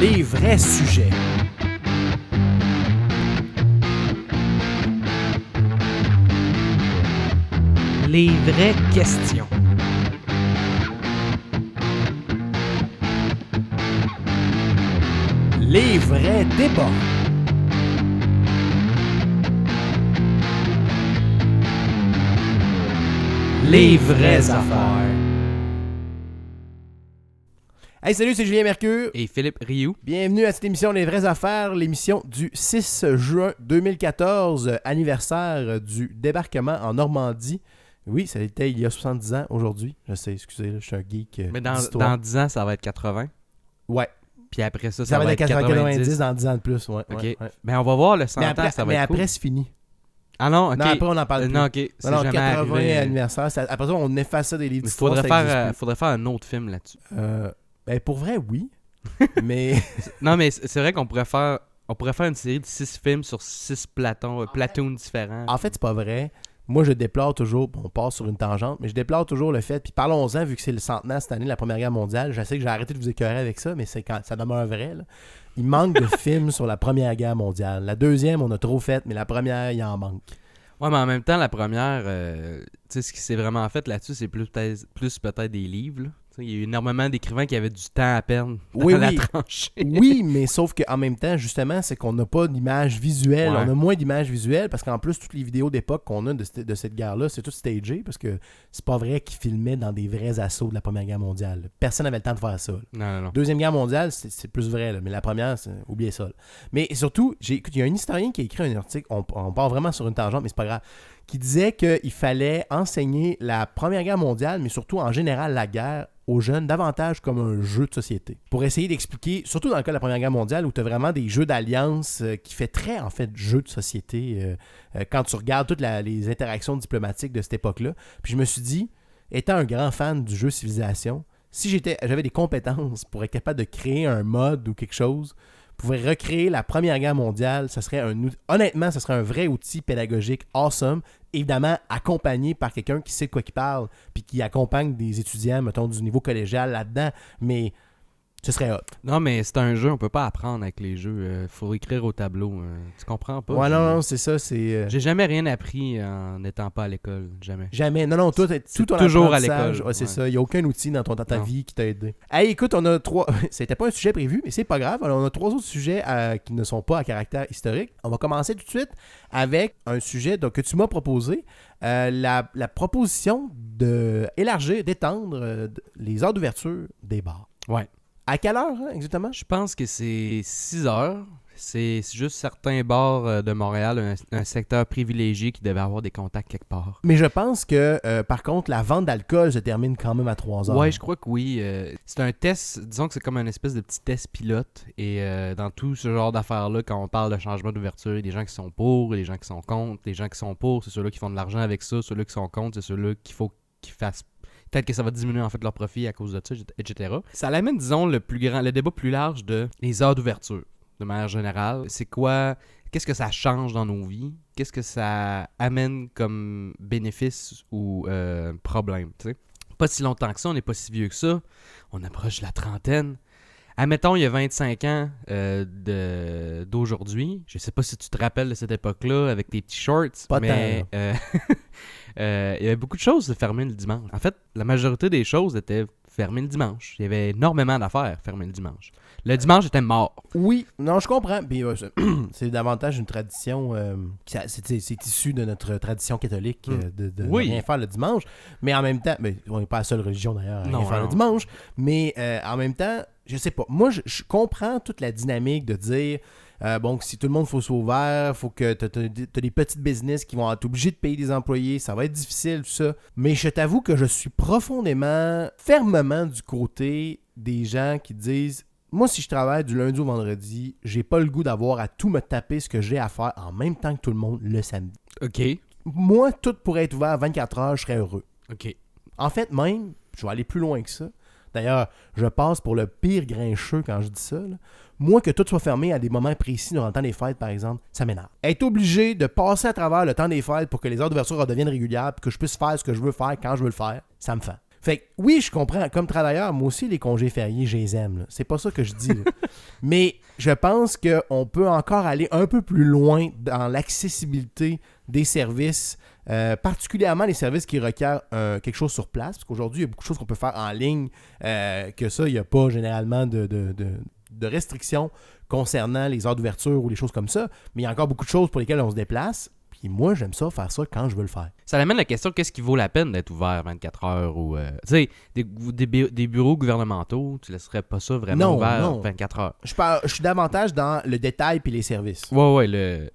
Les vrais sujets. Les vraies questions. Les vrais débats. Les vraies affaires. Hey, salut, c'est Julien Mercure. Et Philippe Rioux. Bienvenue à cette émission Les vraies affaires, l'émission du 6 juin 2014, anniversaire du débarquement en Normandie. Oui, ça était il y a 70 ans aujourd'hui. Je sais, excusez, là, je suis un geek. Mais dans 10 ans, ça va être 80. Ouais. Puis après ça, Ça va être 90. dans 10 ans de plus. Ouais, OK. ouais. Ben, on va voir le 100 Mais ans, après, ça va être après cool. c'est fini. Ah non, OK. Non, après, on n'en parle plus. Non, OK. C'est Non, jamais 80 arrivé. anniversaire. Après ça, on efface ça des livres Il d'histoire. faudrait faire un autre film là-dessus. Ben, pour vrai, oui. Mais Non, mais c'est vrai qu'on pourrait faire une série de 6 films sur 6 platoons différents. en fait, c'est pas vrai. Moi, je déplore toujours, on part sur une tangente, mais je déplore toujours le fait, puis parlons-en, vu que c'est le centenaire cette année de la Première Guerre mondiale, je sais que j'ai arrêté de vous écœurer avec ça, mais c'est quand ça demeure vrai, là. Il manque de films sur la Première Guerre mondiale. La deuxième, on a trop fait, mais la première, il en manque. Ouais, mais en même temps, la première, tu sais, ce qui s'est vraiment fait là-dessus, c'est plus peut-être des livres, là. Il y a eu énormément d'écrivains qui avaient du temps à perdre dans la tranchée. Oui, mais sauf qu'en même temps, justement, c'est qu'on n'a pas d'image visuelle. Ouais. On a moins d'images visuelles parce qu'en plus, toutes les vidéos d'époque qu'on a de cette guerre-là, c'est tout stagé parce que c'est pas vrai qu'ils filmaient dans des vrais assauts de la Première Guerre mondiale. Là. Personne n'avait le temps de faire ça. Là. Non. Deuxième Guerre mondiale, c'est plus vrai, là, mais la première, oubliez ça. Là. Mais surtout, écoute, il y a un historien qui a écrit un article, on part vraiment sur une tangente, mais c'est pas grave, qui disait qu'il fallait enseigner la Première Guerre mondiale, mais surtout en général la guerre, aux jeunes davantage comme un jeu de société. Pour essayer d'expliquer, surtout dans le cas de la Première Guerre mondiale, où tu as vraiment des jeux d'alliance qui fait très, en fait, jeu de société quand tu regardes toutes les interactions diplomatiques de cette époque-là. Puis je me suis dit, étant un grand fan du jeu Civilisation, si j'avais des compétences pour être capable de créer un mode ou quelque chose, pour recréer la Première Guerre mondiale, honnêtement, ça serait un vrai outil pédagogique awesome, évidemment accompagné par quelqu'un qui sait de quoi qu'il parle, puis qui accompagne des étudiants, mettons, du niveau collégial là-dedans, mais ce serait hot. Non, mais c'est un jeu, on peut pas apprendre avec les jeux. Faut écrire au tableau. Tu comprends pas? Ouais, non, c'est ça, c'est... J'ai jamais rien appris en n'étant pas à l'école. Jamais. Jamais. Non, tout ton toujours à apprentissage, l'école. Ouais, c'est Ouais. ça. Il n'y a aucun outil dans ta Non. vie qui t'a aidé. Hey, écoute, on a 3... C'était pas un sujet prévu, mais c'est pas grave. Alors, on a 3 autres sujets qui ne sont pas à caractère historique. On va commencer tout de suite avec un sujet que tu m'as proposé. La proposition d'étendre les heures d'ouverture des bars. Ouais. À quelle heure, hein, exactement? Je pense que c'est 6 heures. C'est juste certains bars de Montréal, un secteur privilégié qui devait avoir des contacts quelque part. Mais je pense que, par contre, la vente d'alcool se termine quand même à 3 heures. Ouais, je crois que oui. C'est un test, disons que c'est comme un espèce de petit test pilote. Et dans tout ce genre d'affaires-là, quand on parle de changement d'ouverture, il y a des gens qui sont pour, des gens qui sont contre. Les gens qui sont pour, c'est ceux-là qui font de l'argent avec ça. Ceux-là qui sont contre, c'est ceux-là qu'il faut qu'ils fassent. Peut-être que ça va diminuer en fait leur profit à cause de ça, etc. Ça l'amène, disons, le débat plus large de les heures d'ouverture, de manière générale. C'est quoi, qu'est-ce que ça change dans nos vies? Qu'est-ce que ça amène comme bénéfice ou problème, tu sais? Pas si longtemps que ça, on n'est pas si vieux que ça. On approche de la trentaine. Admettons, il y a 25 ans d'aujourd'hui. Je sais pas si tu te rappelles de cette époque-là avec tes petits shorts. Pas mais il y avait beaucoup de choses fermées le dimanche. En fait, la majorité des choses étaient fermées le dimanche. Il y avait énormément d'affaires fermées le dimanche. Le dimanche était mort. Oui, non, je comprends. Puis, c'est davantage une tradition. C'est issu de notre tradition catholique de rien faire le dimanche. Mais en même temps, on n'est pas la seule religion d'ailleurs à rien faire le dimanche. Mais en même temps, je sais pas. Moi, je comprends toute la dynamique de dire si tout le monde faut soit ouvert, faut que tu as des petites business qui vont être obligés de payer des employés, ça va être difficile, tout ça. Mais je t'avoue que je suis fermement du côté des gens qui disent moi, si je travaille du lundi au vendredi, j'ai pas le goût d'avoir à tout me taper ce que j'ai à faire en même temps que tout le monde le samedi. OK. Moi, tout pourrait être ouvert à 24 heures, je serais heureux. OK. En fait, même, je vais aller plus loin que ça. D'ailleurs, je passe pour le pire grincheux quand je dis ça. Là. Moi, que tout soit fermé à des moments précis durant le temps des fêtes, par exemple, ça m'énerve. Être obligé de passer à travers le temps des fêtes pour que les heures d'ouverture redeviennent régulières et que je puisse faire ce que je veux faire quand je veux le faire, ça me fait. Fait que, oui, je comprends. Comme travailleur, moi aussi, les congés fériés, je les aime. Là. C'est pas ça que je dis. Là. Mais je pense qu'on peut encore aller un peu plus loin dans l'accessibilité des services, particulièrement les services qui requièrent quelque chose sur place. Parce qu'aujourd'hui, il y a beaucoup de choses qu'on peut faire en ligne, que ça, il n'y a pas généralement de restrictions concernant les heures d'ouverture ou les choses comme ça. Mais il y a encore beaucoup de choses pour lesquelles on se déplace. Puis moi, j'aime ça, faire ça quand je veux le faire. Ça amène la question, qu'est-ce qui vaut la peine d'être ouvert 24 heures ou... tu sais, des bureaux gouvernementaux, tu laisserais pas ça vraiment ouvert 24 heures. Je suis davantage dans le détail puis les services. Ouais,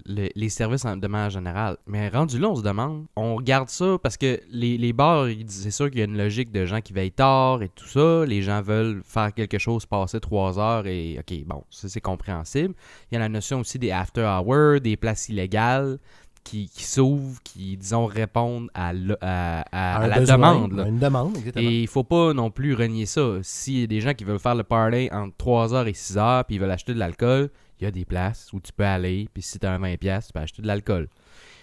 les services de manière générale. Mais rendu là, on se demande, on regarde ça parce que les bars, c'est sûr qu'il y a une logique de gens qui veillent tard et tout ça. Les gens veulent faire quelque chose, passer 3 heures et... OK, bon, ça c'est compréhensible. Il y a la notion aussi des after hours, des places illégales qui s'ouvrent, qui, disons, répondent à la demande. Là. Une demande, exactement. Et il faut pas non plus renier ça. S'il y a des gens qui veulent faire le party entre 3h et 6h puis ils veulent acheter de l'alcool, il y a des places où tu peux aller, puis si tu as un 20$, tu peux acheter de l'alcool.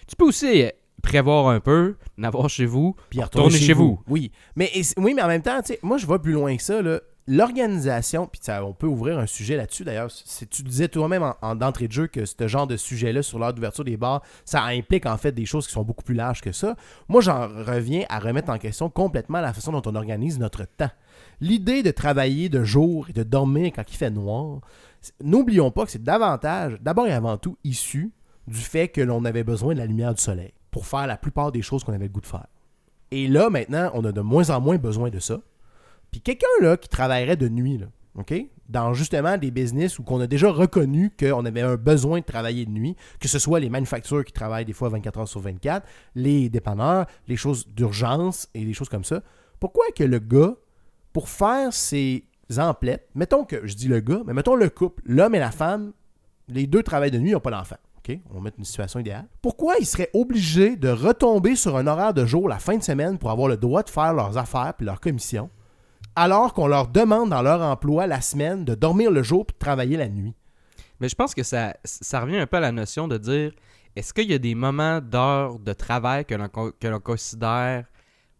Tu peux aussi prévoir un peu, n'avoir chez vous, puis retourner chez vous. Oui, mais en même temps, moi, je vais plus loin que ça, là. L'organisation, puis on peut ouvrir un sujet là-dessus d'ailleurs, tu disais toi-même d'entrée de jeu que ce genre de sujet-là sur l'heure d'ouverture des bars, ça implique en fait des choses qui sont beaucoup plus larges que ça. Moi, j'en reviens à remettre en question complètement la façon dont on organise notre temps. L'idée de travailler de jour et de dormir quand il fait noir, n'oublions pas que c'est davantage, d'abord et avant tout, issu du fait que l'on avait besoin de la lumière du soleil pour faire la plupart des choses qu'on avait le goût de faire. Et là, maintenant, on a de moins en moins besoin de ça. Puis quelqu'un là qui travaillerait de nuit, là, OK? Dans justement des business où on a déjà reconnu qu'on avait un besoin de travailler de nuit, que ce soit les manufactures qui travaillent des fois 24 heures sur 24, les dépanneurs, les choses d'urgence et des choses comme ça. Pourquoi que le gars, pour faire ses emplettes, mettons que, je dis le gars, mais mettons le couple, l'homme et la femme, les deux travaillent de nuit, ils n'ont pas d'enfant. OK? On va mettre une situation idéale. Pourquoi ils seraient obligés de retomber sur un horaire de jour la fin de semaine pour avoir le droit de faire leurs affaires puis leurs commissions, alors qu'on leur demande dans leur emploi la semaine de dormir le jour et de travailler la nuit? Mais je pense que ça revient un peu à la notion de dire, est-ce qu'il y a des moments d'heures de travail que l'on considère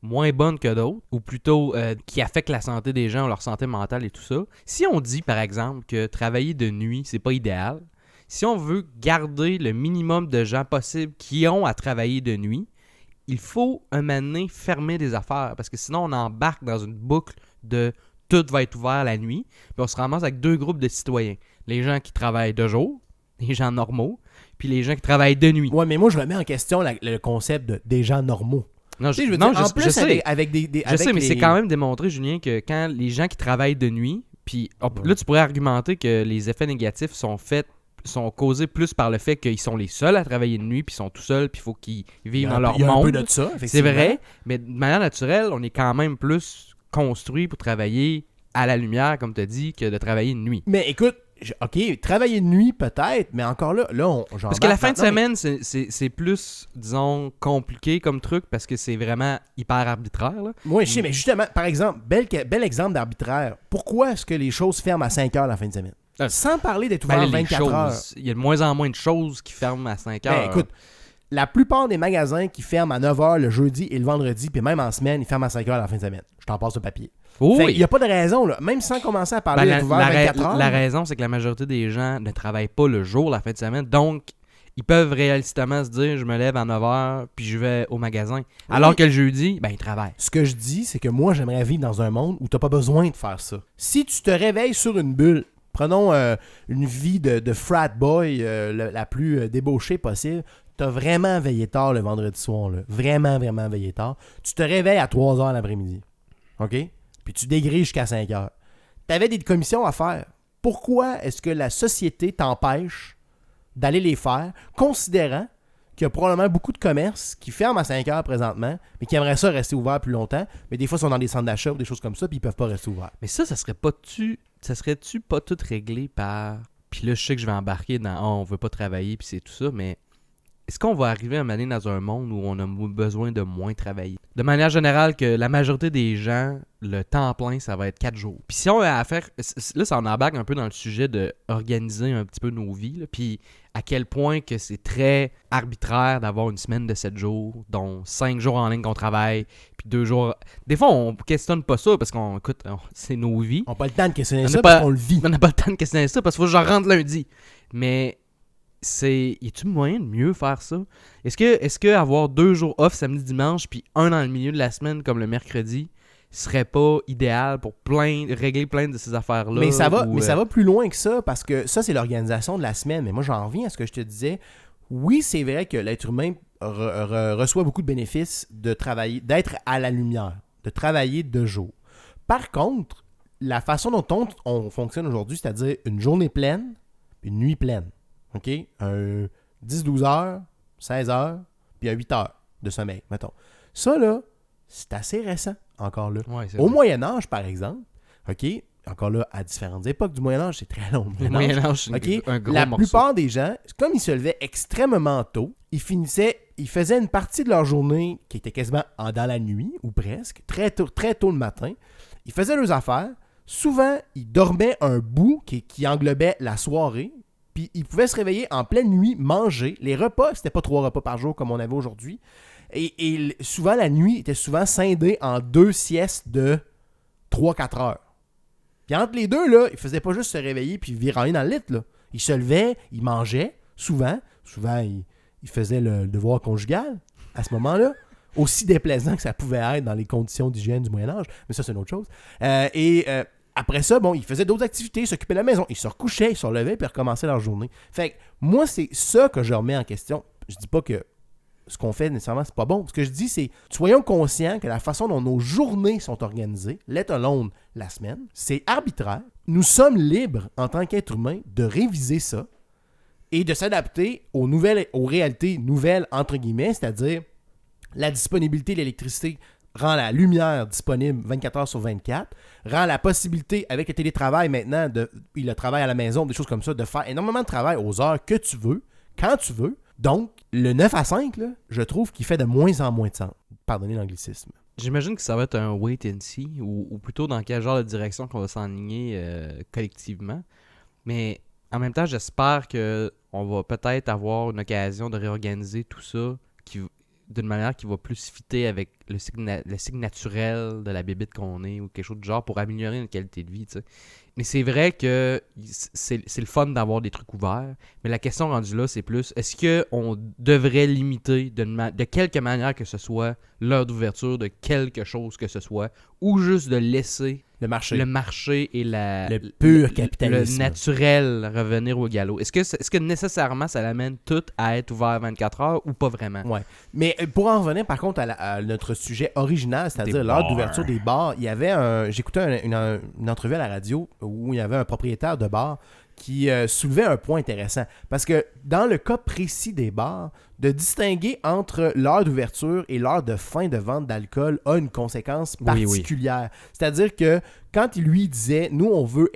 moins bonnes que d'autres, ou plutôt qui affectent la santé des gens, leur santé mentale et tout ça? Si on dit, par exemple, que travailler de nuit, c'est pas idéal, si on veut garder le minimum de gens possible qui ont à travailler de nuit, il faut un moment donné fermer des affaires, parce que sinon on embarque dans une boucle de tout va être ouvert la nuit, puis on se ramasse avec deux groupes de citoyens. Les gens qui travaillent de jour, les gens normaux, puis les gens qui travaillent de nuit. Ouais, mais moi je remets en question le concept des gens normaux. Non, je sais. Je sais, mais c'est quand même démontré, Julien, que quand les gens qui travaillent de nuit, puis là tu pourrais argumenter que les effets négatifs sont causés plus par le fait qu'ils sont les seuls à travailler de nuit, puis ils sont tout seuls, puis il faut qu'ils vivent dans leur monde. Il y a un peu de ça, effectivement. C'est vrai, mais de manière naturelle, on est quand même plus construit pour travailler à la lumière, comme tu as dit, que de travailler de nuit. Mais écoute, OK, travailler de nuit peut-être, mais encore là parce que la fin de semaine, c'est plus, disons, compliqué comme truc, parce que c'est vraiment hyper arbitraire. Là. Oui, je sais, mais justement, par exemple, bel exemple d'arbitraire. Pourquoi est-ce que les choses ferment à 5 heures la fin de semaine? Sans parler d'être ouvert 24 heures. Il y a de moins en moins de choses qui ferment à 5 heures. Ben, écoute, la plupart des magasins qui ferment à 9 heures le jeudi et le vendredi, puis même en semaine, ils ferment à 5 heures la fin de semaine. Je t'en passe le papier. Oui. Il n'y a pas de raison, là. Même sans commencer à parler d'être ouvert 24 heures. La raison, c'est que la majorité des gens ne travaillent pas le jour, la fin de semaine. Donc, ils peuvent réalistement se dire, je me lève à 9 heures, puis je vais au magasin. Alors que le jeudi, ben, ils travaillent. Ce que je dis, c'est que moi, j'aimerais vivre dans un monde où tu n'as pas besoin de faire ça. Si tu te réveilles sur une bulle, prenons une vie de frat boy la plus débauchée possible, tu as vraiment veillé tard le vendredi soir. Là. Vraiment, vraiment veillé tard. Tu te réveilles à 3 heures l'après-midi. OK? Puis tu dégriges jusqu'à 5 heures. Tu avais des commissions à faire. Pourquoi est-ce que la société t'empêche d'aller les faire, considérant qu'il y a probablement beaucoup de commerces qui ferment à 5 heures présentement, mais qui aimeraient ça rester ouverts plus longtemps, mais des fois, ils sont dans des centres d'achat ou des choses comme ça, puis ils peuvent pas rester ouverts. Mais ça serait-tu pas tout réglé par... Puis là, je sais que je vais embarquer dans « on veut pas travailler, puis c'est tout ça », mais est-ce qu'on va arriver à mener dans un monde où on a besoin de moins travailler? de manière générale que la majorité des gens, le temps plein, ça va être 4 jours. Puis si on a à faire... Là, ça en embarque un peu dans le sujet d'organiser un petit peu nos vies. Là, puis à quel point que c'est très arbitraire d'avoir une semaine de 7 jours, dont 5 jours en ligne qu'on travaille, puis 2 jours... Des fois, on questionne pas ça parce qu'on, écoute, c'est nos vies. On n'a pas le temps de questionner On ça n'a parce pas- qu'on le vit. On n'a pas le temps de questionner ça parce qu'il faut que je rentre lundi. Mais y a-tu moyen de mieux faire ça? Est-ce que avoir 2 jours off samedi dimanche puis un dans le milieu de la semaine comme le mercredi serait pas idéal pour régler plein de ces affaires-là? Mais ça va plus loin que ça, parce que ça, c'est l'organisation de la semaine. Mais moi, j'en reviens à ce que je te disais. Oui, c'est vrai que l'être humain reçoit beaucoup de bénéfices de travailler, d'être à la lumière, de travailler de jour. Par contre, la façon dont on fonctionne aujourd'hui, c'est-à-dire une journée pleine, une nuit pleine, OK? Un 10-12 heures, 16 heures, puis un 8 heures de sommeil, mettons. Ça, là, c'est assez récent, encore là. Ouais, c'est Au vrai. Moyen-Âge, par exemple, OK? Encore là, à différentes époques du Moyen-Âge, c'est très long. Le Moyen-Âge, c'est OK? un gros La morceau. plupart des gens, comme ils se levaient extrêmement tôt, ils faisaient une partie de leur journée qui était quasiment dans la nuit, ou presque, très tôt le matin. Ils faisaient leurs affaires. Souvent, ils dormaient un bout qui englobait la soirée. Puis ils pouvaient se réveiller en pleine nuit, manger. Les repas, c'était pas 3 repas par jour comme on avait aujourd'hui. Et souvent, la nuit était souvent scindée en 2 siestes de 3-4 heures. Puis entre les deux, là, ils faisaient pas juste se réveiller puis virer dans le lit, là. Ils se levaient, ils mangeaient, souvent. Souvent, ils faisaient le devoir conjugal à ce moment-là. Aussi déplaisant que ça pouvait être dans les conditions d'hygiène du Moyen-Âge. Mais ça, c'est une autre chose. Après ça, bon, ils faisaient d'autres activités, ils s'occupaient de la maison. Ils se recouchaient, ils se relevaient puis ils recommençaient leur journée. Fait que moi, c'est ça que je remets en question. Je dis pas que ce qu'on fait nécessairement, c'est pas bon. Ce que je dis, c'est soyons conscients que la façon dont nos journées sont organisées, let alone la semaine, c'est arbitraire. Nous sommes libres, en tant qu'être humain, de réviser ça et de s'adapter aux réalités nouvelles, entre guillemets, c'est-à-dire la disponibilité de l'électricité rend la lumière disponible 24 heures sur 24, rend la possibilité, avec le télétravail maintenant, et le travail à la maison, des choses comme ça, de faire énormément de travail aux heures que tu veux, quand tu veux. Donc, le 9 à 5, là, je trouve qu'il fait de moins en moins de sens. Pardonnez l'anglicisme. J'imagine que ça va être un wait and see, ou plutôt dans quel genre de direction qu'on va s'enligner collectivement. Mais en même temps, j'espère qu'on va peut-être avoir une occasion de réorganiser tout ça d'une manière qui va plus fitter avec le cycle naturel de la bébite qu'on est, ou quelque chose du genre, pour améliorer notre qualité de vie, tu sais. Mais c'est vrai que c'est le fun d'avoir des trucs ouverts, mais la question rendue là, c'est plus, est-ce qu'on devrait limiter de quelque manière que ce soit l'heure d'ouverture de quelque chose que ce soit, ou juste de laisser Le marché. le marché et Le pur capitalisme. le naturel revenir au galop? Est-ce que nécessairement ça l'amène tout à être ouvert 24 heures ou pas vraiment? Ouais. Mais pour en revenir par contre à notre sujet original, c'est-à-dire Des l'heure bars. d'ouverture des bars, il y avait j'écoutais une entrevue à la radio où il y avait un propriétaire de bar qui soulevait un point intéressant. Parce que dans le cas précis des bars, de distinguer entre l'heure d'ouverture et l'heure de fin de vente d'alcool a une conséquence Oui, oui. particulière. C'est-à-dire que quand il lui disait, nous on veut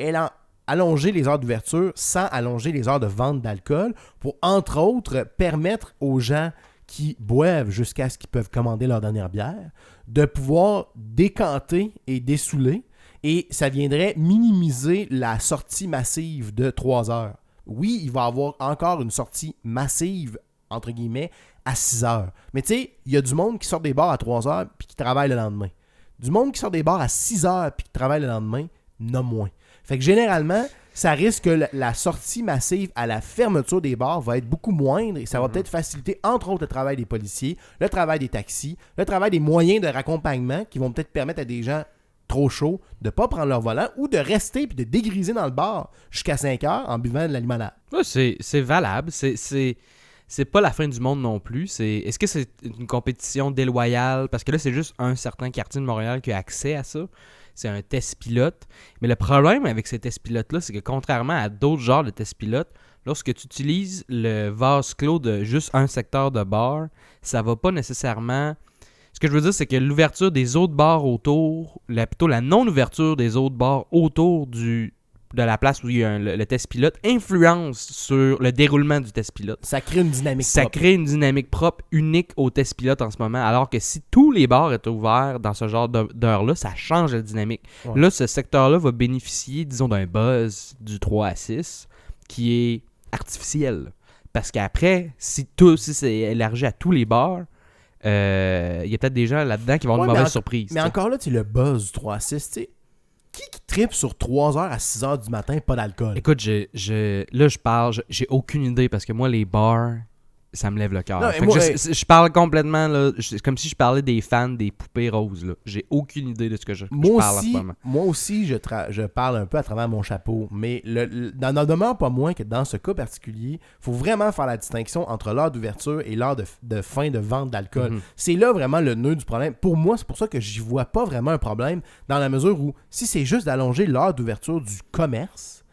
allonger les heures d'ouverture sans allonger les heures de vente d'alcool pour, entre autres, permettre aux gens qui boivent jusqu'à ce qu'ils peuvent commander leur dernière bière de pouvoir décanter et dessouler, et ça viendrait minimiser la sortie massive de 3 heures. Oui, il va y avoir encore une sortie massive, entre guillemets, à 6 heures. Mais tu sais, il y a du monde qui sort des bars à 3 heures puis qui travaille le lendemain. Du monde qui sort des bars à 6 heures puis qui travaille le lendemain, non moins. Fait que généralement, ça risque que la sortie massive à la fermeture des bars va être beaucoup moindre et ça va peut-être faciliter, entre autres, le travail des policiers, le travail des taxis, le travail des moyens de raccompagnement qui vont peut-être permettre à des gens trop chauds de ne pas prendre leur volant ou de rester puis de dégriser dans le bar jusqu'à 5 heures en buvant de la limonade. Ouais, c'est valable. C'est pas la fin du monde non plus. Est-ce que c'est une compétition déloyale? Parce que là, c'est juste un certain quartier de Montréal qui a accès à ça. C'est un test pilote. Mais le problème avec ces tests pilotes-là, c'est que contrairement à d'autres genres de tests pilotes, lorsque tu utilises le vase clos de juste un secteur de bar, ça va pas nécessairement... Ce que je veux dire, c'est que l'ouverture des autres bars autour, plutôt la non-ouverture des autres bars autour du de la place où il y a le test pilote influence sur le déroulement du test pilote. Ça crée une dynamique Ça propre. crée une dynamique propre, unique au test pilote en ce moment, alors que si tous les bars étaient ouverts dans ce genre d'heure-là, ça change la dynamique. Ouais. Là, ce secteur-là va bénéficier, disons, d'un buzz du 3 à 6 qui est artificiel. Parce qu'après, si c'est élargi à tous les bars, il y a peut-être des gens là-dedans qui vont avoir une mauvaise surprise. Mais encore là, tu sais, le buzz du 3 à 6, tu sais, qui trippe sur 3h à 6h du matin, pas d'alcool? Écoute, là, je parle, j'ai aucune idée parce que moi, les bars, ça me lève le cœur. Non, Fait que moi, je parle complètement, là, comme si je parlais des fans des poupées roses. Là. J'ai aucune idée de ce que je parle en ce moment. Moi aussi, je parle un peu à travers mon chapeau, mais n'en demeure pas moins que dans ce cas particulier, il faut vraiment faire la distinction entre l'heure d'ouverture et l'heure de fin de vente d'alcool. Mhm. C'est là vraiment le nœud du problème. Pour moi, c'est pour ça que j'y vois pas vraiment un problème, dans la mesure où, si c'est juste d'allonger l'heure d'ouverture du commerce,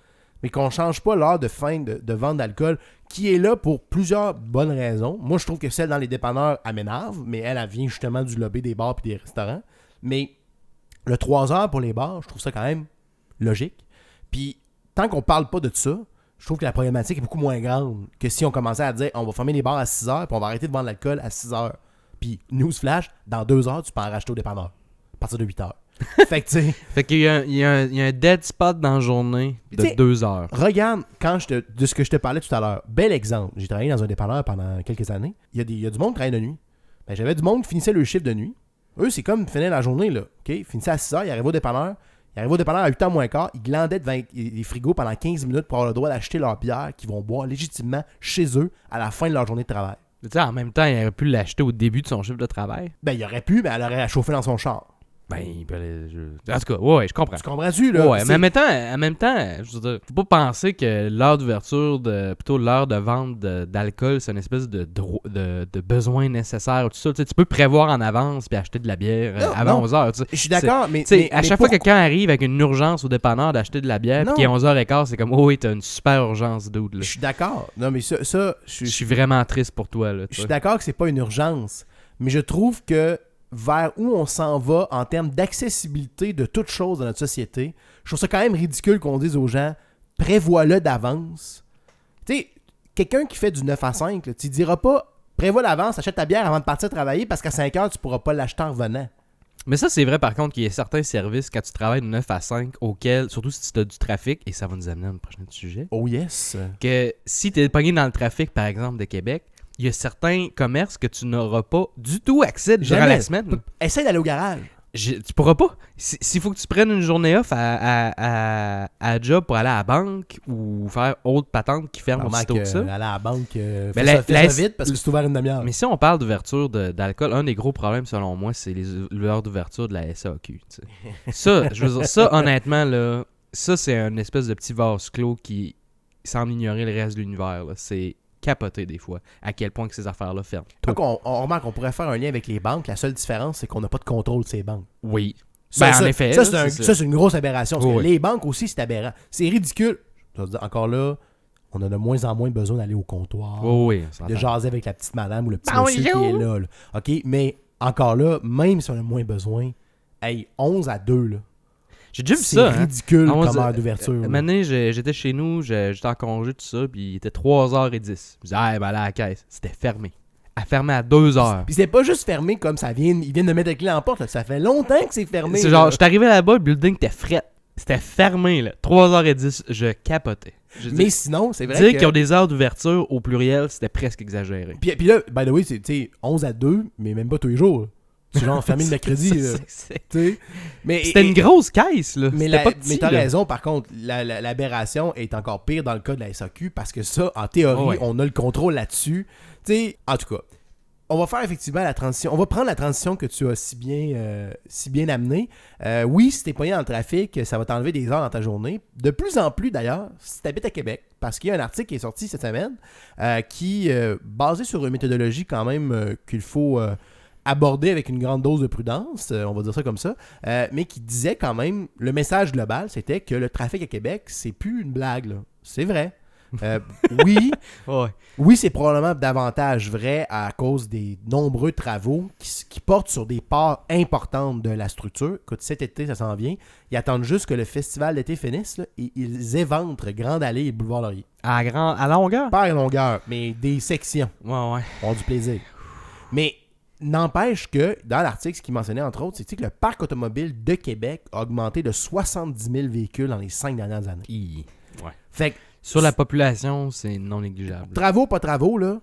mais qu'on change pas l'heure de fin de vente d'alcool, qui est là pour plusieurs bonnes raisons. Moi, je trouve que celle dans les dépanneurs, elle m'énerve, mais elle vient justement du lobby des bars et des restaurants. Mais le 3 heures pour les bars, je trouve ça quand même logique. Puis, tant qu'on parle pas de ça, je trouve que la problématique est beaucoup moins grande que si on commençait à dire on va fermer les bars à 6 heures puis on va arrêter de vendre l'alcool à 6 heures. Puis, newsflash, dans 2 heures, tu peux en racheter au dépanneur. À partir de 8 heures. Fait que, tu sais, Fait qu'il y a un dead spot dans la journée de T'sais, 2 heures. regarde, de ce que je te parlais tout à l'heure, bel exemple. J'ai travaillé dans un dépanneur pendant quelques années. Il y a du monde qui travaille de nuit. Ben, j'avais du monde qui finissait le chiffre de nuit. Eux, c'est comme finir la journée, là. OK? Ils finissaient à 6 heures, ils arrivaient au dépanneur. Ils arrivaient au dépanneur à 8 h moins quart. Ils glandaient devant les frigos pendant 15 minutes pour avoir le droit d'acheter leur bière qu'ils vont boire légitimement chez eux à la fin de leur journée de travail. Tu sais, en même temps, il aurait pu l'acheter au début de son chiffre de travail. Ben, il aurait pu, mais elle aurait à chauffer dans son char. Ben, il peut aller. En tout cas, ouais, je comprends. Tu comprends-tu, là? Ouais, mais en même temps, je veux dire, faut pas penser que l'heure d'ouverture, plutôt l'heure de vente d'alcool, c'est une espèce de besoin nécessaire, tout ça. Tu sais, tu peux prévoir en avance puis acheter de la bière avant 11h. Tu sais. Je suis d'accord, mais... Tu sais, mais à chaque fois que quelqu'un arrive avec une urgence au dépanneur d'acheter de la bière, puis qu'il est 11h15, c'est comme, oh oui, t'as une super urgence, dude. Là. Je suis d'accord. Non, mais ça Je suis vraiment triste pour toi. Là, je suis d'accord que c'est pas une urgence, mais je trouve que vers où on s'en va en termes d'accessibilité de toutes choses dans notre société, je trouve ça quand même ridicule qu'on dise aux gens « prévois-le d'avance ». Tu sais, quelqu'un qui fait du 9 à 5, là, tu ne diras pas « prévois l'avance, achète ta bière avant de partir travailler parce qu'à 5 heures, tu pourras pas l'acheter en revenant ». Mais ça, c'est vrai par contre qu'il y a certains services quand tu travailles de 9 à 5 auxquels, surtout si tu as du trafic, et ça va nous amener à un prochain sujet, Oh yes! que si tu es pogné dans le trafic, par exemple, de Québec, il y a certains commerces que tu n'auras pas du tout accès durant la semaine. Essaye d'aller au garage. Tu pourras pas. S'il faut que tu prennes une journée off à job pour aller à la banque ou faire autre patente qui ferme aussitôt que ça. Aller à la banque, fais la- ça vite parce que c'est ouvert une demi-heure. Mais si on parle d'ouverture d'alcool, un des gros problèmes selon moi, c'est l'heure d'ouverture de la SAQ. Tu sais. Ça, je veux dire, ça honnêtement, là, ça c'est un espèce de petit vase clos qui semble ignorer le reste de l'univers. Là. C'est capoté des fois à quel point que ces affaires-là ferment. Donc, on remarque qu'on pourrait faire un lien avec les banques. La seule différence, c'est qu'on n'a pas de contrôle de ces banques. Oui. Ça, en effet. Ça, là, c'est une grosse aberration. Parce que Oui. les banques aussi, c'est aberrant. C'est ridicule. Je veux dire, encore là, on a de moins en moins besoin d'aller au comptoir, oui, de jaser avec la petite madame ou le petit Ben monsieur oui, qui est là. OK? Mais encore là, même si on a moins besoin, 11 à 2, là. J'ai déjà vu C'est ça. Hein? ridicule Ah, moi, comme heure d'ouverture. Un moment donné, j'étais chez nous, j'étais en congé, tout ça, puis il était 3h10. Je me disais, ben là, à la caisse, c'était fermé. Elle fermait à 2h. Puis c'est pas juste fermé comme ça vient. Ils viennent de mettre le clé en porte. Là. Ça fait longtemps que c'est fermé. C'est là. genre, j'étais arrivé là-bas, le building était fret. C'était fermé, là. 3h10, je capotais. Mais sinon, c'est vrai dire que... qu'ils ont des heures d'ouverture au pluriel, c'était presque exagéré. Puis là, by the way, c'est 11 à 2, mais même pas tous les jours. C'est genre fermé le mercredi. là. Tu sais. C'était une grosse caisse, là. Mais, C'était pas petit, mais t'as là. raison, par contre, l'aberration est encore pire dans le cas de la SAQ parce que ça, en théorie, Oh ouais. on a le contrôle là-dessus. Tu sais, en tout cas, on va faire effectivement la transition. On va prendre la transition que tu as si bien amenée. Oui, si t'es pogné dans le trafic, ça va t'enlever des heures dans ta journée. De plus en plus, d'ailleurs, si t'habites à Québec, parce qu'il y a un article qui est sorti cette semaine qui, basé sur une méthodologie quand même qu'il faut... abordé avec une grande dose de prudence, on va dire ça comme ça, mais qui disait quand même, le message global, c'était que le trafic à Québec, c'est plus une blague, là. C'est vrai. Oui, Ouais. oui, c'est probablement davantage vrai à cause des nombreux travaux qui portent sur des parts importantes de la structure. Écoute, cet été, ça s'en vient. Ils attendent juste que le festival d'été finisse là, et ils éventrent Grande Allée et Boulevard Laurier. À longueur? Pas à longueur, mais des sections Ouais. ont du plaisir. Mais n'empêche que, dans l'article, ce qu'il mentionnait entre autres, c'est que le parc automobile de Québec a augmenté de 70 000 véhicules dans les 5 dernières années. Ouais. Fait que, Sur la population, c'est non négligeable. travaux, pas travaux, là,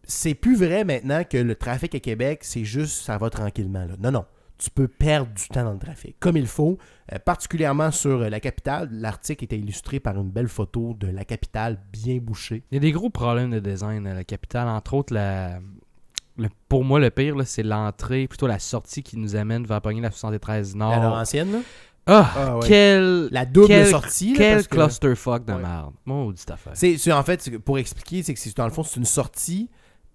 c'est plus vrai maintenant que le trafic à Québec, c'est juste, ça va tranquillement. Là. Non. Tu peux perdre du temps dans le trafic, comme il faut, particulièrement sur la capitale. L'article était illustré par une belle photo de la capitale bien bouchée. Il y a des gros problèmes de design à la capitale. Entre autres, pour moi, le pire, là, c'est l'entrée, plutôt la sortie qui nous amène vers Pogny la 73 Nord. La Laurentienne, là. Ah, Ouais. La double sortie. Là, Quel parce que- clusterfuck de Ouais. merde. Maudite affaire. En fait, pour expliquer, c'est que dans le fond, c'est une sortie.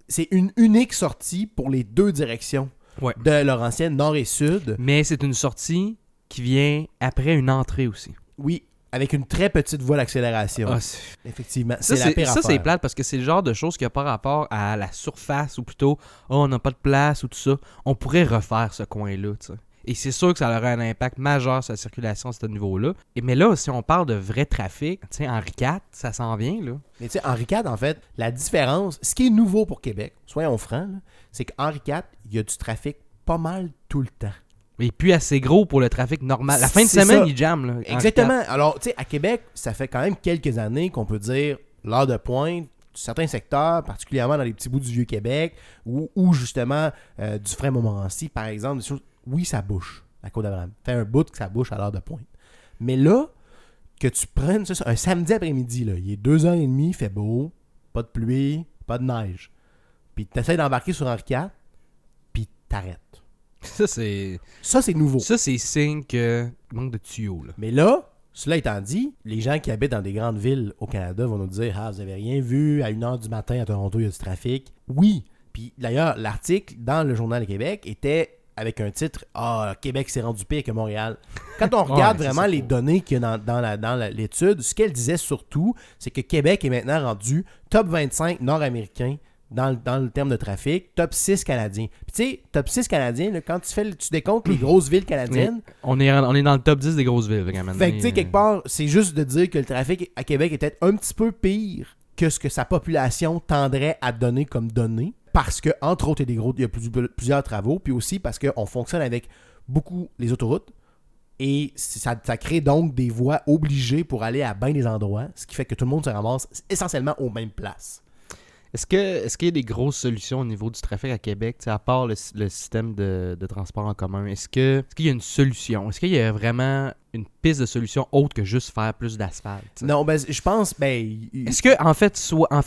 C'est une unique sortie pour les deux directions Ouais. de Laurentienne, nord et sud. Mais c'est une sortie qui vient après une entrée aussi. Oui, avec une très petite voie d'accélération. Ah, Effectivement, Ça, c'est la pire c'est affaire. plate parce que c'est le genre de choses qui n'a pas rapport à la surface ou plutôt on n'a pas de place ou tout ça. On pourrait refaire ce coin-là, tu sais. Et c'est sûr que ça aurait un impact majeur sur la circulation à ce niveau-là. Mais là, si on parle de vrai trafic, tu sais, Henri IV, ça s'en vient, là. Mais tu sais, Henri IV, en fait, la différence, ce qui est nouveau pour Québec, soyons francs, là, c'est qu'Henri IV, il y a du trafic pas mal tout le temps. Et puis assez gros pour le trafic normal. La fin de C'est semaine, ça. il jamme, là. Henri Exactement. Alors, tu sais, à Québec, ça fait quand même quelques années qu'on peut dire l'heure de pointe, certains secteurs, particulièrement dans les petits bouts du Vieux-Québec, ou justement du Fray-Montmorency, par exemple, des choses, oui, ça bouche, la Côte-d'Abraham. Fait un bout que ça bouche à l'heure de pointe. Mais là, que tu prennes ça, un samedi après-midi, là, il est 2h30, il fait beau, pas de pluie, pas de neige. Puis tu essaies d'embarquer sur Henri IV, puis t'arrêtes. Ça, c'est nouveau. ça, c'est signe que manque de tuyaux, là. Mais là, cela étant dit, les gens qui habitent dans des grandes villes au Canada vont nous dire « Ah, vous avez rien vu, à 1h du matin à Toronto, il y a du trafic. » Oui. Puis d'ailleurs, l'article dans le Journal de Québec était avec un titre « Ah, Québec s'est rendu pire que Montréal. » Quand on regarde Ouais, vraiment c'est les faux. données qu'il y a dans l'étude, ce qu'elle disait surtout, c'est que Québec est maintenant rendu top 25 nord-américain dans le terme de trafic, top 6 canadien. Puis tu sais, top 6 canadien, là, quand tu décomptes les grosses villes canadiennes, On est dans le top 10 des grosses villes, vraiment. fait que tu sais, quelque part, c'est juste de dire que le trafic à Québec est peut-être un petit peu pire que ce que sa population tendrait à donner comme données. Parce que, entre autres, il y a plusieurs travaux, puis aussi parce qu'on fonctionne avec beaucoup les autoroutes. Et ça crée donc des voies obligées pour aller à bien des endroits, ce qui fait que tout le monde se ramasse essentiellement aux mêmes places. Est-ce qu'il y a des grosses solutions au niveau du trafic à Québec, tu sais, à part le système de transport en commun? Est-ce qu'il y a une solution? Est-ce qu'il y a vraiment une piste de solution autre que juste faire plus d'asphalte? Tu sais? Non, ben, je pense, Est-ce que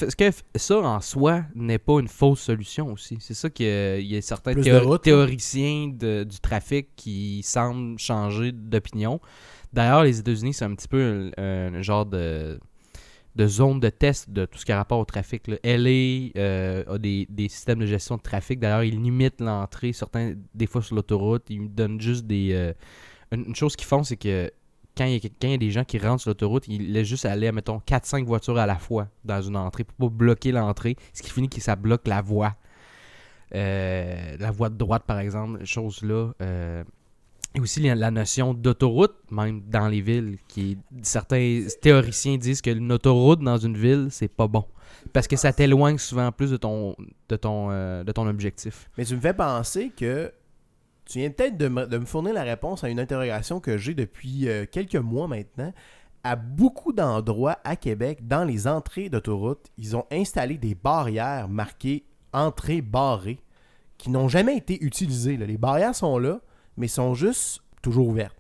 est-ce que ça en soi n'est pas une fausse solution aussi? C'est ça qu'il y a certains Plus de routes, théoriciens du trafic qui semblent changer d'opinion. D'ailleurs, les États-Unis, c'est un petit peu un genre de zone de test de tout ce qui a rapport au trafic, là. LA a des systèmes de gestion de trafic. D'ailleurs, ils limitent l'entrée, des fois sur l'autoroute. Ils donnent juste une chose qu'ils font, c'est que quand il y a des gens qui rentrent sur l'autoroute, ils laissent juste aller, mettons, 4-5 voitures à la fois dans une entrée pour pas bloquer l'entrée. Ce qui finit que ça bloque la voie. La voie de droite, par exemple, chose-là. Et aussi la notion d'autoroute, même dans les villes, certains théoriciens disent que une autoroute dans une ville, c'est pas bon. Parce que ça t'éloigne souvent plus de ton objectif. Mais tu me fais penser que tu viens peut-être de me fournir la réponse à une interrogation que j'ai depuis quelques mois maintenant. À beaucoup d'endroits à Québec, dans les entrées d'autoroute, ils ont installé des barrières marquées « entrée barrée » qui n'ont jamais été utilisées. Là. Les barrières sont là, mais sont juste toujours ouvertes.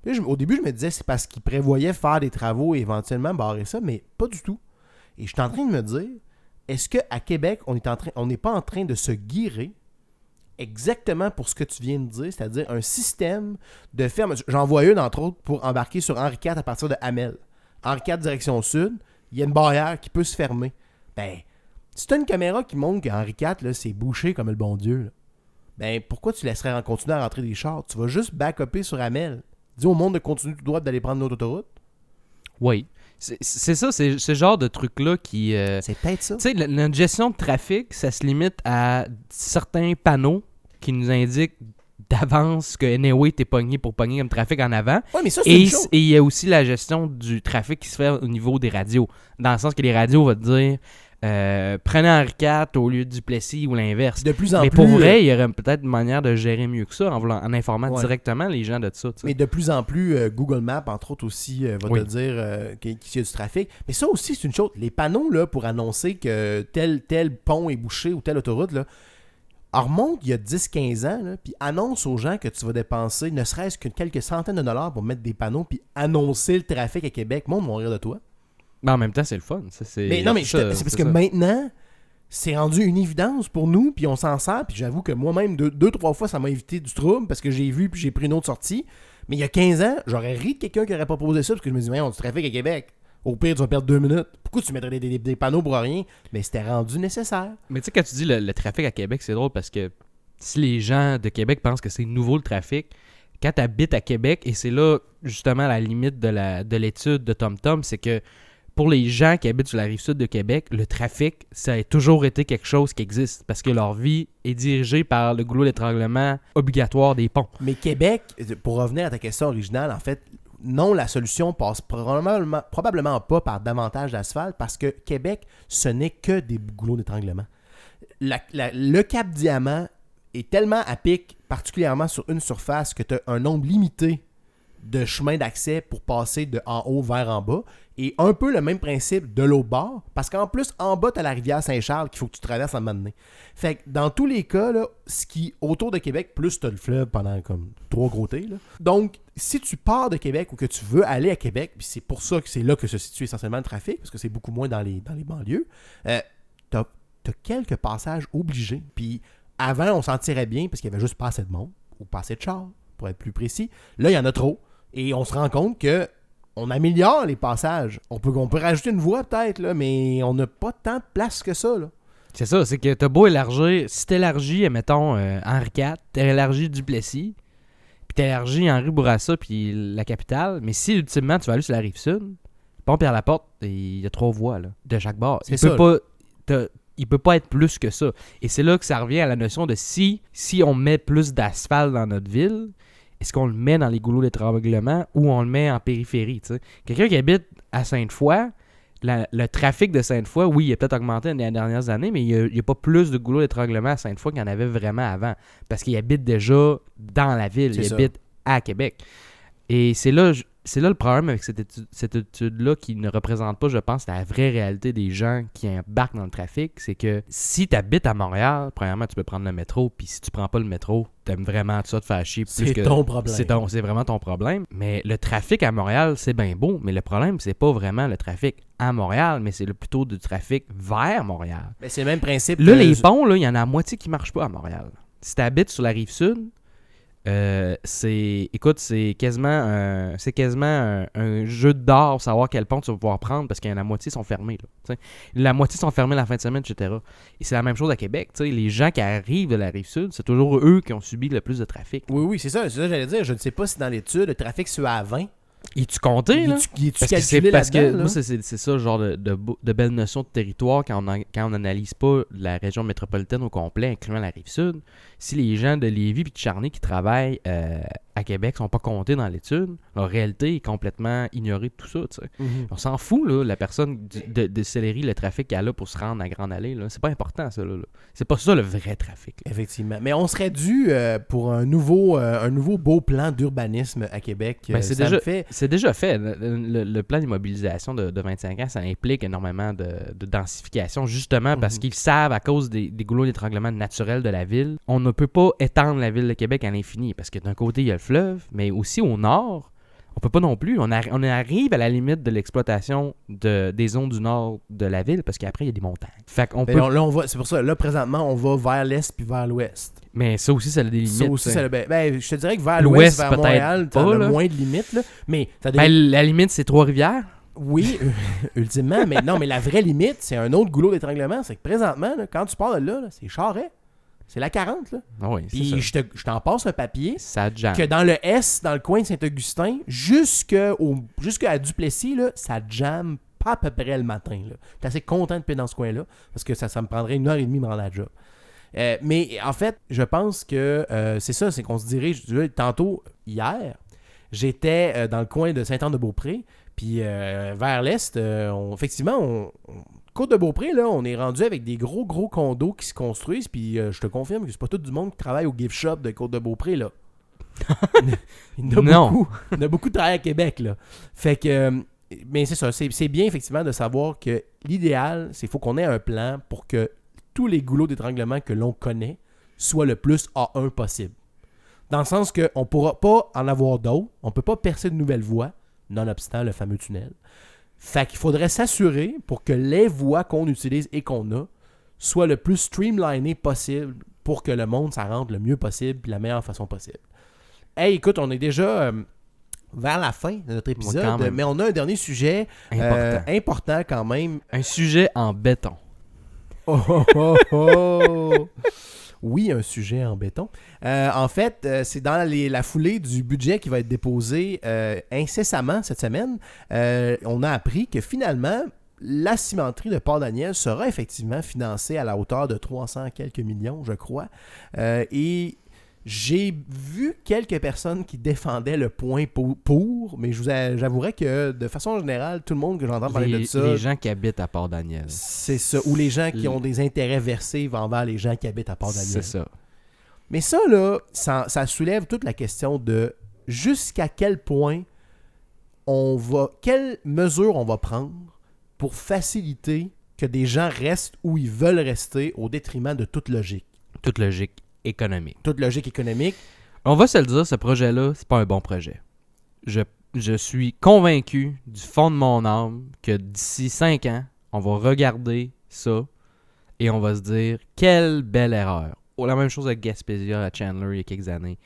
Puis là, au début, je me disais c'est parce qu'ils prévoyaient faire des travaux et éventuellement barrer ça, mais pas du tout. Et je suis en train de me dire, est-ce qu'à Québec, on n'est pas en train de se guirer exactement pour ce que tu viens de dire, c'est-à-dire un système de ferme. J'en vois une, entre autres, pour embarquer sur Henri IV à partir de Hamel. Henri IV direction sud, il y a une barrière qui peut se fermer. Ben, si tu as une caméra qui montre qu'Henri IV, là, c'est bouché comme le bon Dieu, là, ben pourquoi tu laisserais continuer à rentrer des chars? Tu vas juste back-upper sur Hamel. Dis au monde de continuer tout droit d'aller prendre notre autoroute. Oui. C'est ça, c'est ce genre de truc-là qui... C'est peut-être ça. Tu sais, notre gestion de trafic, ça se limite à certains panneaux qui nous indiquent d'avance que anyway, t'es pogné pour pogner comme trafic en avant. Ouais, mais ça, c'est une chose. Et il y a aussi la gestion du trafic qui se fait au niveau des radios. Dans le sens que les radios vont te dire prenez Henri IV au lieu du Plessis ou l'inverse. De plus en mais plus. pour vrai, il y aurait peut-être une manière de gérer mieux que ça en informant directement les gens de ça. T'sais. Mais de plus en plus, Google Maps, entre autres aussi, va te dire qu'il y a du trafic. Mais ça aussi, c'est une chose. Les panneaux là, pour annoncer que tel pont est bouché ou telle autoroute, là, remonte il y a 10-15 ans, là, puis annonce aux gens que tu vas dépenser ne serait-ce que quelques centaines de dollars pour mettre des panneaux puis annoncer le trafic à Québec. Moi, on va rire de toi. Mais en même temps, c'est le fun. Ça, mais non, mais c'est parce que maintenant, c'est rendu une évidence pour nous, puis on s'en sert, puis j'avoue que moi-même, 2-3 fois, ça m'a évité du trouble parce que j'ai vu puis j'ai pris une autre sortie. Mais il y a 15 ans, j'aurais ri de quelqu'un qui aurait pas posé ça parce que je me disais, on a du trafic à Québec. Au pire, tu vas perdre 2 minutes. Pourquoi tu mettrais des panneaux pour rien? Mais c'était rendu nécessaire. Mais tu sais, quand tu dis le trafic à Québec, c'est drôle parce que si les gens de Québec pensent que c'est nouveau le trafic, quand tu habites à Québec, et c'est là justement la limite de l'étude de TomTom, c'est que pour les gens qui habitent sur la rive sud de Québec, le trafic, ça a toujours été quelque chose qui existe parce que leur vie est dirigée par le goulot d'étranglement obligatoire des ponts. Mais Québec, pour revenir à ta question originale, en fait, non, la solution passe probablement pas par davantage d'asphalte parce que Québec, ce n'est que des goulots d'étranglement. Le Cap Diamant est tellement à pic, particulièrement sur une surface, que tu as un nombre limité de chemins d'accès pour passer de en haut vers en bas. Et un peu le même principe de l'autre bord, parce qu'en plus, en bas, tu as la rivière Saint-Charles qu'il faut que tu traverses à un moment donné. Fait que dans tous les cas, là, ce qui autour de Québec, plus tu as le fleuve pendant comme 3 gros T. Là. Donc, si tu pars de Québec ou que tu veux aller à Québec, puis c'est pour ça que c'est là que se situe essentiellement le trafic, parce que c'est beaucoup moins dans les banlieues, tu as quelques passages obligés. Puis avant, on s'en tirait bien parce qu'il n'y avait juste pas assez de monde, ou pas assez de chars, pour être plus précis. Là, il y en a trop. Et on se rend compte que on améliore les passages. On peut rajouter une voie peut-être, là, mais on n'a pas tant de place que ça. Là. C'est ça, c'est que t'as beau élargir. Si t'élargis, mettons, Henri IV, t'élargis Duplessis, puis t'élargis Henri Bourassa, puis la capitale, mais si ultimement tu vas aller sur la rive sud, pont Pierre-Laporte, il y a 3 voies là, de chaque bord. Il peut pas être plus que ça. Et c'est là que ça revient à la notion de si on met plus d'asphalte dans notre ville, est-ce qu'on le met dans les goulots d'étranglement ou on le met en périphérie, tu sais? Quelqu'un qui habite à Sainte-Foy, le trafic de Sainte-Foy, oui, il a peut-être augmenté dans les dernières années, mais il n'y a pas plus de goulots d'étranglement à Sainte-Foy qu'il y en avait vraiment avant. Parce qu'il habite déjà dans la ville, habite à Québec. Et c'est là le problème avec cette étude-là qui ne représente pas, je pense, la vraie réalité des gens qui embarquent dans le trafic. C'est que si tu habites à Montréal, premièrement, tu peux prendre le métro, puis si tu prends pas le métro, t'aimes vraiment ça te faire chier. Ton problème. C'est vraiment ton problème. Mais le trafic à Montréal, c'est bien beau, mais le problème, c'est pas vraiment le trafic à Montréal, mais c'est plutôt du trafic vers Montréal. Mais c'est le même principe. Là, les ponts, il y en a la moitié qui marchent pas à Montréal. Si tu habites sur la rive sud, c'est quasiment un jeu d'or savoir quel pont tu vas pouvoir prendre parce que la moitié sont fermés là, la moitié sont fermés la fin de semaine, etc. Et c'est la même chose à Québec, les gens qui arrivent de la rive sud, c'est toujours eux qui ont subi le plus de trafic. Oui, c'est ça j'allais dire. Je ne sais pas si dans l'étude le trafic se fait à 20. Es-tu compté, là? Parce que moi, c'est ça, le genre de belle notion de territoire quand on n'analyse pas la région métropolitaine au complet, incluant la Rive-Sud. Si les gens de Lévis et de Charny qui travaillent à Québec sont pas comptés dans l'étude, la réalité est complètement ignorée de tout ça, tu sais. Mm-hmm. On s'en fout, là, la personne de Céleri, le trafic qu'elle a pour se rendre à Grande Allée, là. C'est pas important, ça, là. C'est pas ça, le vrai trafic. Là. Effectivement. Mais on serait dû pour un nouveau beau plan d'urbanisme à Québec. C'est déjà fait. Le plan d'immobilisation de 25 ans, ça implique énormément de densification, justement parce qu'ils savent, à cause des goulots d'étranglement naturels de la ville, on ne peut pas étendre la ville de Québec à l'infini, parce que d'un côté, il y a le fleuve, mais aussi au nord, on peut pas non plus. On arrive à la limite de l'exploitation des zones du nord de la ville, parce qu'après, il y a des montagnes. Fait qu'on peut... c'est pour ça, là, présentement, on va vers l'est puis vers l'ouest. Mais ça aussi, ça a des limites. Ça aussi, je te dirais que vers l'ouest, vers Montréal, t'as moins de limites. Là, mais la limite, c'est Trois-Rivières. Oui, ultimement. Mais non, mais la vraie limite, c'est un autre goulot d'étranglement. C'est que présentement, là, quand tu pars de là, c'est Charest. C'est la 40, là. Ah oui, c'est Puis ça. je t'en passe un papier Ça jamme. que dans le S, dans le coin de Saint-Augustin, jusqu'à Duplessis, là, ça jamme pas à peu près le matin. Là. Je suis assez content de payer dans ce coin-là parce que ça me prendrait 1h30 de me rendre à la job. Mais en fait, je pense que c'est ça, c'est qu'on se dirige. Tantôt, hier, j'étais dans le coin de Saint-Anne-de-Beaupré, puis vers l'est, effectivement, Côte-de-Beaupré, là, on est rendu avec des gros condos qui se construisent, puis je te confirme que c'est pas tout du monde qui travaille au gift shop de Côte-de-Beaupré, là. Il y en a beaucoup. Il y en a beaucoup de travail à Québec, là. Fait que, mais c'est ça, c'est bien effectivement de savoir que l'idéal, c'est qu'il faut qu'on ait un plan pour que tous les goulots d'étranglement que l'on connaît soient le plus A1 possible. Dans le sens qu'on ne pourra pas en avoir d'autres, on ne peut pas percer de nouvelles voies, nonobstant le fameux tunnel. Fait qu'il faudrait s'assurer pour que les voies qu'on utilise et qu'on a soient le plus streamlinées possible pour que le monde s'en rende le mieux possible et de la meilleure façon possible. Hey, écoute, on est déjà vers la fin de notre épisode, mais on a un dernier sujet important quand même. Un sujet en béton. Oh. Oui, un sujet en béton. En fait, c'est dans la foulée du budget qui va être déposé incessamment cette semaine. On a appris que finalement, la cimenterie de Port-Daniel sera effectivement financée à la hauteur de 300 quelques millions, je crois. Et j'ai vu quelques personnes qui défendaient le point pour, mais j'avouerais que de façon générale, tout le monde que j'entends parler de ça... Les gens qui habitent à Port-Daniel. C'est ça. Ou les gens qui ont des intérêts versés envers les gens qui habitent à Port-Daniel. C'est ça. Mais ça, là, ça soulève toute la question de jusqu'à quel point quelles mesures on va prendre pour faciliter que des gens restent où ils veulent rester au détriment de toute logique. Toute logique économique. Toute logique économique. On va se le dire, ce projet-là, c'est pas un bon projet. Je suis convaincu du fond de mon âme que d'ici 5 ans, on va regarder ça et on va se dire quelle belle erreur. La même chose avec Gaspésia à Chandler il y a quelques années.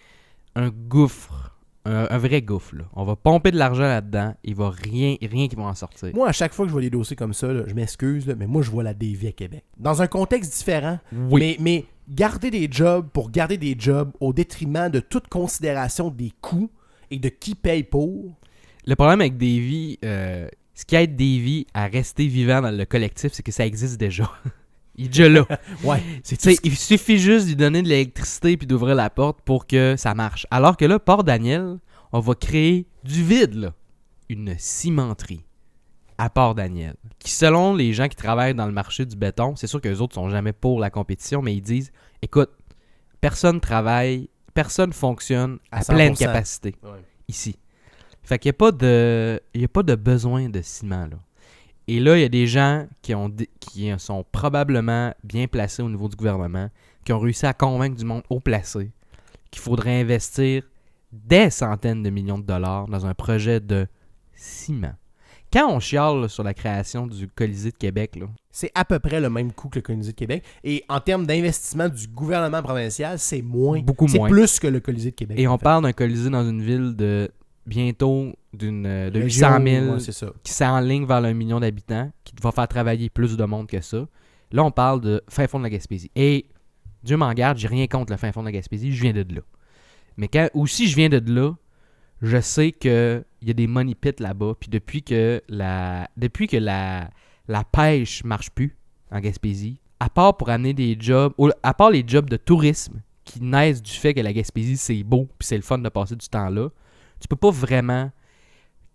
Un gouffre. Un vrai gouffre. Là. On va pomper de l'argent là-dedans. Il va rien qui va en sortir. Moi, à chaque fois que je vois des dossiers comme ça, là, je m'excuse, là, mais moi, je vois la dévie à Québec. Dans un contexte différent, Oui. mais garder des jobs pour garder des jobs au détriment de toute considération des coûts et de qui paye pour. Le problème avec Davy, ce qui aide Davy à rester vivant dans le collectif, c'est que ça existe déjà. Il est déjà là. Ouais, Il suffit juste de lui donner de l'électricité puis d'ouvrir la porte pour que ça marche. Alors que là, Port-Daniel, on va créer du vide, là. Une cimenterie à Port-Daniel. Qui, selon les gens qui travaillent dans le marché du béton, c'est sûr qu'eux autres sont jamais pour la compétition, mais ils disent, écoute, personne travaille, personne fonctionne à pleine capacité ici. Fait qu'il n'y a pas de besoin de ciment, là. Et là, il y a des gens qui sont probablement bien placés au niveau du gouvernement, qui ont réussi à convaincre du monde haut placé qu'il faudrait investir des centaines de millions de dollars dans un projet de ciment. Quand on chiale là, sur la création du Colisée de Québec, là, c'est à peu près le même coût que le Colisée de Québec. Et en termes d'investissement du gouvernement provincial, c'est moins. Beaucoup moins. C'est plus que le Colisée de Québec. Et on parle d'un Colisée dans une ville de bientôt de 800 000 qui s'enligne vers le 1 million d'habitants, qui va faire travailler plus de monde que ça. Là, on parle de fin fond de la Gaspésie. Et Dieu m'en garde, j'ai rien contre le fin fond de la Gaspésie, je viens de là. Mais si je viens de là, je sais qu'il y a des money pits là-bas. Puis depuis que la pêche marche plus en Gaspésie, à part pour amener des jobs, à part les jobs de tourisme qui naissent du fait que la Gaspésie, c'est beau puis c'est le fun de passer du temps là, tu peux pas vraiment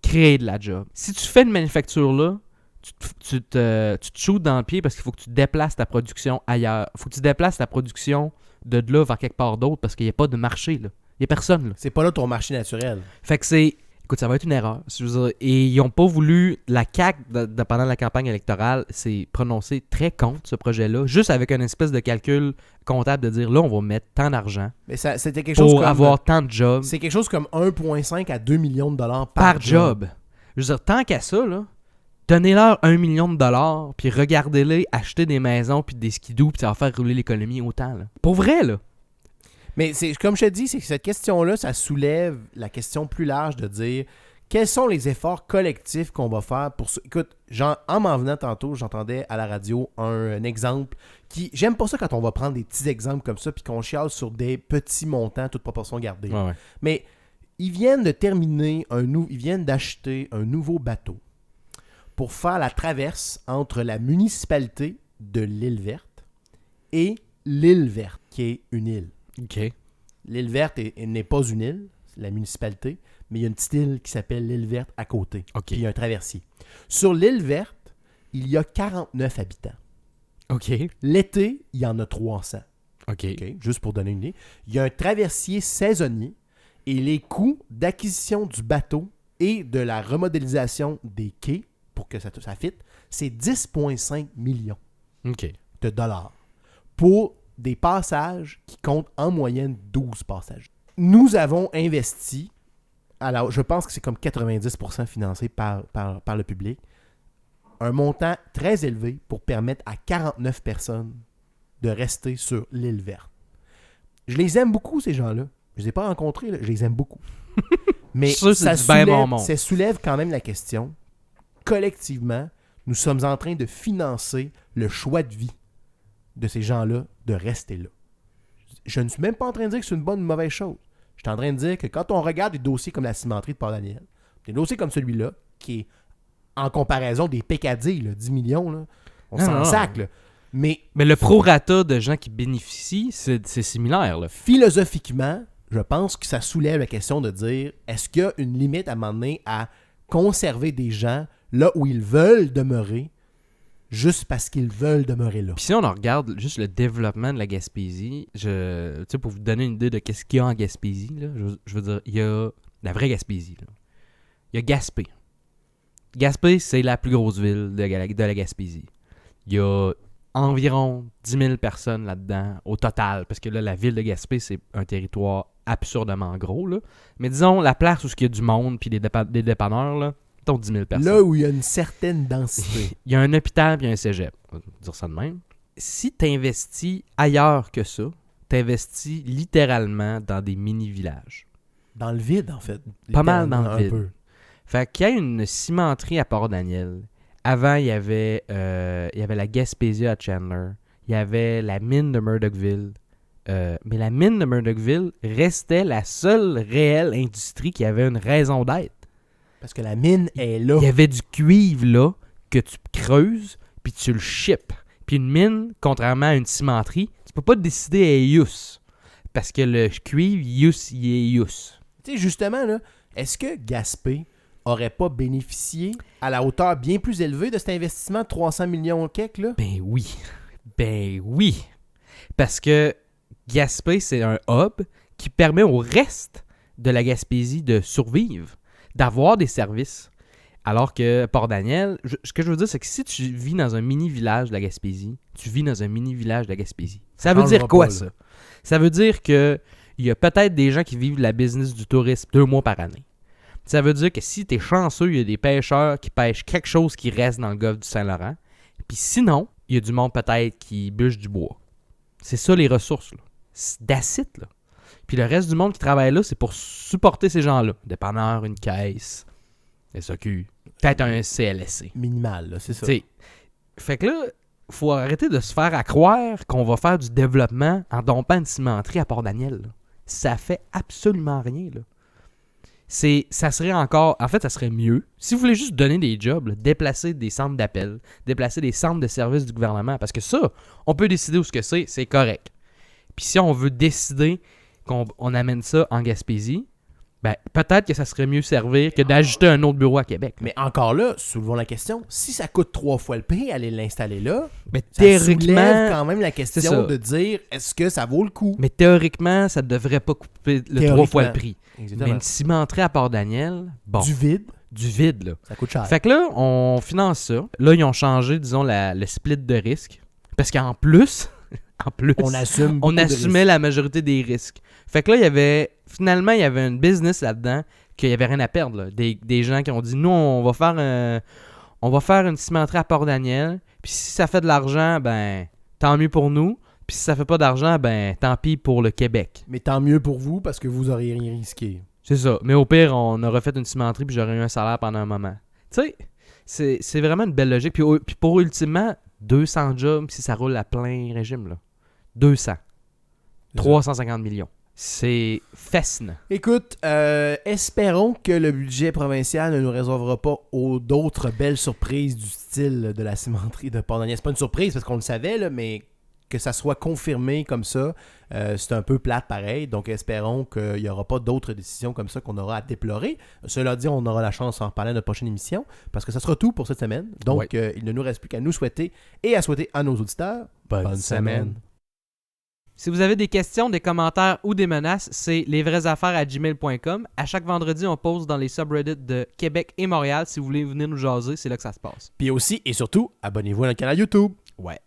créer de la job. Si tu fais une manufacture là, tu te shoots dans le pied parce qu'il faut que tu déplaces ta production ailleurs. Il faut que tu déplaces ta production de là vers quelque part d'autre parce qu'il n'y a pas de marché là. Il n'y a personne là. C'est pas là ton marché naturel. Fait que c'est... Écoute, ça va être une erreur. Et ils n'ont pas voulu... La CAQ, pendant la campagne électorale, s'est prononcée très contre ce projet-là, juste avec une espèce de calcul comptable de dire, là, on va mettre tant d'argent mais c'était quelque chose pour avoir tant de jobs. C'est quelque chose comme 1,5 à 2 millions de dollars par job. Je veux dire, tant qu'à ça, là, donnez-leur 1 million de dollars, puis regardez-les acheter des maisons, puis des skidoo, puis ça va faire rouler l'économie autant. Là. Pour vrai, là. Mais c'est comme je te dis, c'est que cette question-là, ça soulève la question plus large de dire quels sont les efforts collectifs qu'on va faire pour ça? Écoute, en m'en venant tantôt, j'entendais à la radio un exemple qui... J'aime pas ça quand on va prendre des petits exemples comme ça puis qu'on chiale sur des petits montants, toute proportion gardée. Ouais. Mais ils viennent de terminer ils viennent d'acheter un nouveau bateau pour faire la traverse entre la municipalité de l'Île-Verte et l'Île Verte, qui est une île. OK. L'Île Verte n'est pas une île, c'est la municipalité, mais il y a une petite île qui s'appelle l'Île Verte à côté. OK. Puis il y a un traversier. Sur l'Île Verte, il y a 49 habitants. OK. L'été, il y en a 300. OK. OK, juste pour donner une idée. Il y a un traversier saisonnier et les coûts d'acquisition du bateau et de la remodélisation des quais pour que ça fitte, c'est 10,5 millions OK. de dollars pour des passages qui comptent en moyenne 12 passagers. Nous avons investi, alors je pense que c'est comme 90% financé par le public, un montant très élevé pour permettre à 49 personnes de rester sur l'île verte. Je les aime beaucoup, ces gens-là. Je ne les ai pas rencontrés, là. Je les aime beaucoup. Mais ça soulève quand même la question. Collectivement, nous sommes en train de financer le choix de vie de ces gens-là de rester là. Je ne suis même pas en train de dire que c'est une bonne ou une mauvaise chose. Je suis en train de dire que quand on regarde des dossiers comme la cimenterie de Port-Daniel, des dossiers comme celui-là, qui est en comparaison des PKD, là, 10 millions, là, on s'en sac. Là. Mais le prorata de gens qui bénéficient, c'est similaire. Là. Philosophiquement, je pense que ça soulève la question de dire, est-ce qu'il y a une limite à un moment donné à conserver des gens là où ils veulent demeurer, juste parce qu'ils veulent demeurer là. Puis si on en regarde juste le développement de la Gaspésie, pour vous donner une idée de qu'est-ce qu'il y a en Gaspésie, là, je veux dire, il y a la vraie Gaspésie. Là. Il y a Gaspé. Gaspé, c'est la plus grosse ville de la Gaspésie. Il y a environ 10 000 personnes là-dedans au total, parce que là, la ville de Gaspé, c'est un territoire absurdement gros. Là. Mais disons, la place où il y a du monde puis des dépanneurs, là, 10 000 personnes. Là où il y a une certaine densité. Il y a un hôpital et un cégep. On va dire ça de même. Si tu investis ailleurs que ça, tu investis littéralement dans des mini-villages. Dans le vide, en fait. Pas mal dans le vide. Peu. Fait qu'il y a une cimenterie à Port-Daniel. Avant, il y avait la Gaspésie à Chandler. Il y avait la mine de Murdochville. Mais la mine de Murdochville restait la seule réelle industrie qui avait une raison d'être. Parce que la mine est là. Il y avait du cuivre là que tu creuses puis tu le ships. Puis une mine, contrairement à une cimenterie, tu peux pas te décider à use. Parce que le cuivre, il est use. Tu sais, justement, là, est-ce que Gaspé aurait pas bénéficié à la hauteur bien plus élevée de cet investissement de 300 millions quelque, là? Ben oui. Parce que Gaspé, c'est un hub qui permet au reste de la Gaspésie de survivre, d'avoir des services. Alors que Port-Daniel, ce que je veux dire, c'est que si tu vis dans un mini-village de la Gaspésie, tu vis dans un mini-village de la Gaspésie. Ça veut dire quoi, ça? Ça veut dire qu'il y a peut-être des gens qui vivent de la business du tourisme 2 mois par année. Ça veut dire que si tu es chanceux, il y a des pêcheurs qui pêchent quelque chose qui reste dans le golfe du Saint-Laurent. Puis sinon, il y a du monde peut-être qui bûche du bois. C'est ça les ressources, là. C'est d'acide, là. Puis le reste du monde qui travaille là, c'est pour supporter ces gens-là. Dépanneur, une caisse, SAQ, peut-être un CLSC. Minimal, là, c'est ça. T'sais, fait que là, faut arrêter de se faire à croire qu'on va faire du développement en dompant une cimenterie à Port-Daniel. Là. Ça fait absolument rien, là. Ça serait encore... En fait, ça serait mieux. Si vous voulez juste donner des jobs, là, déplacer des centres d'appel, déplacer des centres de services du gouvernement, parce que ça, on peut décider où ce que c'est correct. Puis si on veut décider qu'on amène ça en Gaspésie, ben peut-être que ça serait mieux servir que d'ajouter un autre bureau à Québec. Mais encore là, soulevons la question. Si ça coûte 3 fois le prix, aller l'installer là, mais ça soulève quand même la question de dire est-ce que ça vaut le coup? Mais théoriquement, ça ne devrait pas couper le 3 fois le prix. Exactement. Mais une cimenterie à Port-Daniel, bon. Du vide, là. Ça coûte cher. Fait que là, on finance ça. Là, ils ont changé, disons, le split de risque. Parce qu'en plus... on assumait la majorité des risques. Fait que là, finalement, il y avait une business là-dedans qu'il n'y avait rien à perdre. Là. Des gens qui ont dit, nous, on va faire une cimenterie à Port-Daniel, puis si ça fait de l'argent, ben, tant mieux pour nous. Puis si ça fait pas d'argent, ben, tant pis pour le Québec. Mais tant mieux pour vous, parce que vous auriez rien risqué. C'est ça. Mais au pire, on aurait fait une cimenterie puis j'aurais eu un salaire pendant un moment. Tu sais, c'est vraiment une belle logique. Puis pour ultimement, 200 jobs si ça roule à plein régime. Là. 200. 350 millions. C'est fascinant. Écoute, espérons que le budget provincial ne nous réservera pas aux d'autres belles surprises du style de la cimenterie de Port-Neuf. C'est pas une surprise parce qu'on le savait, là, mais que ça soit confirmé comme ça, c'est un peu plate pareil. Donc espérons qu'il n'y aura pas d'autres décisions comme ça qu'on aura à déplorer. Cela dit, on aura la chance d'en reparler à notre prochaine émission parce que ça sera tout pour cette semaine. Donc il ne nous reste plus qu'à nous souhaiter et à souhaiter à nos auditeurs bonne semaine. Si vous avez des questions, des commentaires ou des menaces, c'est lesvraiesaffaires@gmail.com. À chaque vendredi, on pose dans les subreddits de Québec et Montréal. Si vous voulez venir nous jaser, c'est là que ça se passe. Puis aussi et surtout, abonnez-vous à notre canal YouTube. Ouais.